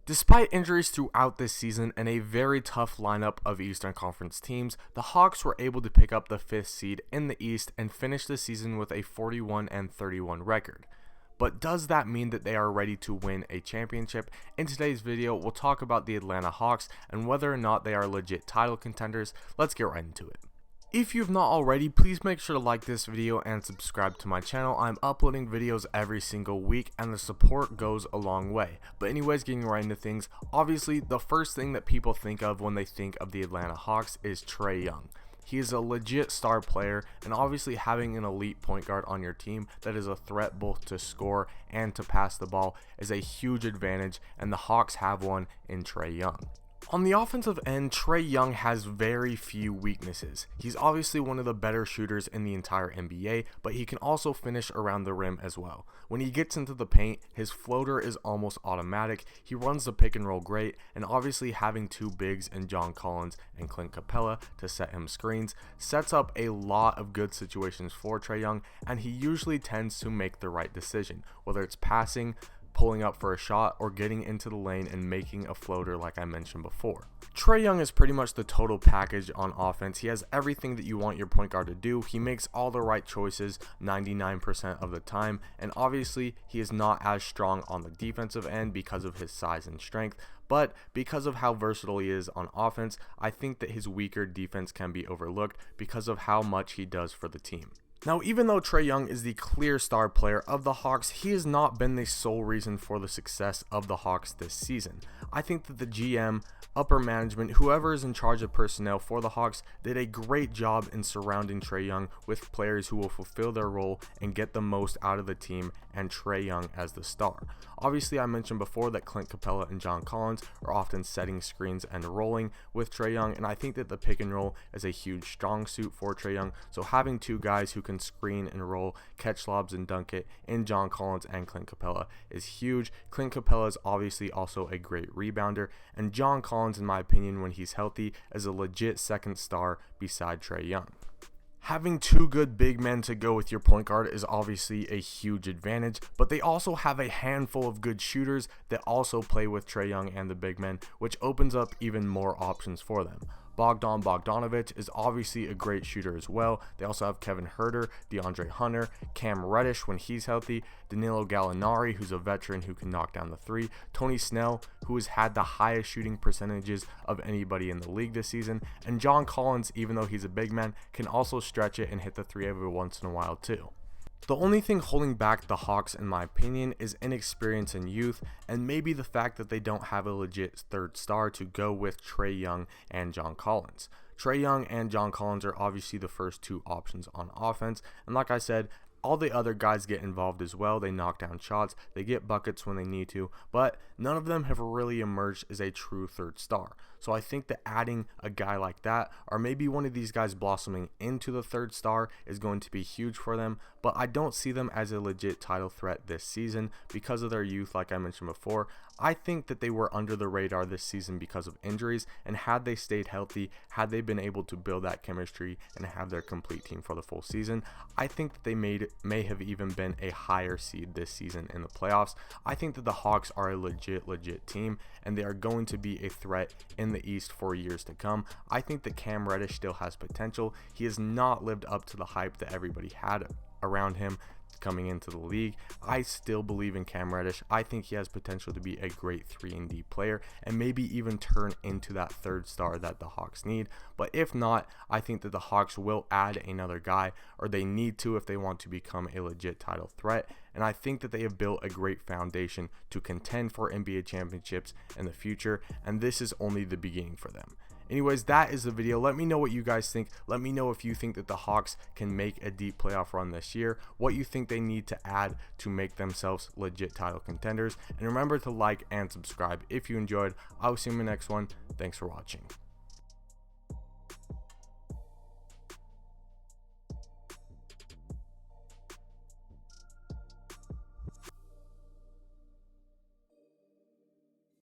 Despite injuries throughout this season and a very tough lineup of Eastern Conference teams, the Hawks were able to pick up the 5th seed in the East and finish the season with a 41-31 record. But does that mean that they are ready to win a championship? In today's video, we'll talk about the Atlanta Hawks and whether or not they are legit title contenders. Let's get right into it. If you've not already, please make sure to like this video and subscribe to my channel. I'm uploading videos every single week and the support goes a long way. But anyways, getting right into things, obviously the first thing that people think of when they think of the Atlanta Hawks is Trae Young. He is a legit star player, and obviously having an elite point guard on your team that is a threat both to score and to pass the ball is a huge advantage, and the Hawks have one in Trae Young. On the offensive end, Trae Young has very few weaknesses. He's obviously one of the better shooters in the entire NBA, but he can also finish around the rim as well. When he gets into the paint, his floater is almost automatic, he runs the pick and roll great, and obviously having two bigs in John Collins and Clint Capella to set him screens sets up a lot of good situations for Trae Young, and he usually tends to make the right decision, whether it's passing, pulling up for a shot, or getting into the lane and making a floater like I mentioned before. Trae Young is pretty much the total package on offense. He has everything that you want your point guard to do. He makes all the right choices 99% of the time, and obviously he is not as strong on the defensive end because of his size and strength, but because of how versatile he is on offense, I think that his weaker defense can be overlooked because of how much he does for the team. Now, even though Trae Young is the clear star player of the Hawks, he has not been the sole reason for the success of the Hawks this season. I think that the GM, upper management, whoever is in charge of personnel for the Hawks did a great job in surrounding Trae Young with players who will fulfill their role and get the most out of the team, and Trae Young as the star. Obviously, I mentioned before that Clint Capella and John Collins are often setting screens and rolling with Trae Young, and I think that the pick and roll is a huge strong suit for Trae Young, so having two guys who can screen and roll, catch lobs and dunk it in John Collins and Clint Capella is huge. Clint Capella is obviously also a great rebounder, and John Collins, in my opinion, when he's healthy, is a legit second star beside Trae Young. Having two good big men to go with your point guard is obviously a huge advantage, but they also have a handful of good shooters that also play with Trae Young and the big men, which opens up even more options for them. Bogdan Bogdanovic is obviously a great shooter as well. They also have Kevin Huerter, DeAndre Hunter, Cam Reddish when he's healthy, Danilo Gallinari, who's a veteran who can knock down the three, Tony Snell, who has had the highest shooting percentages of anybody in the league this season, and John Collins, even though he's a big man, can also stretch it and hit the three every once in a while too. The only thing holding back the Hawks, in my opinion, is inexperience and youth, and maybe the fact that they don't have a legit third star to go with Trae Young and John Collins. Trae Young and John Collins are obviously the first two options on offense, and like I said, all the other guys get involved as well. They knock down shots, they get buckets when they need to, but none of them have really emerged as a true third star. So I think that adding a guy like that, or maybe one of these guys blossoming into the third star, is going to be huge for them, but I don't see them as a legit title threat this season because of their youth, like I mentioned before. I think that they were under the radar this season because of injuries, and had they stayed healthy, had they been able to build that chemistry and have their complete team for the full season, I think that they may have even been a higher seed this season in the playoffs. I think that the Hawks are a legit team, and they are going to be a threat in the East for years to come. I think that Cam Reddish still has potential. He has not lived up to the hype that everybody had around him coming into the league. I still believe in Cam Reddish. I think he has potential to be a great 3-and-D player and maybe even turn into that third star that the Hawks need. But if not, I think that the Hawks will add another guy, or they need to if they want to become a legit title threat. And I think that they have built a great foundation to contend for NBA championships in the future, and this is only the beginning for them. Anyways, that is the video. Let me know what you guys think. Let me know if you think that the Hawks can make a deep playoff run this year, what you think they need to add to make themselves legit title contenders. And remember to like and subscribe if you enjoyed. I'll see you in the next one. Thanks for watching.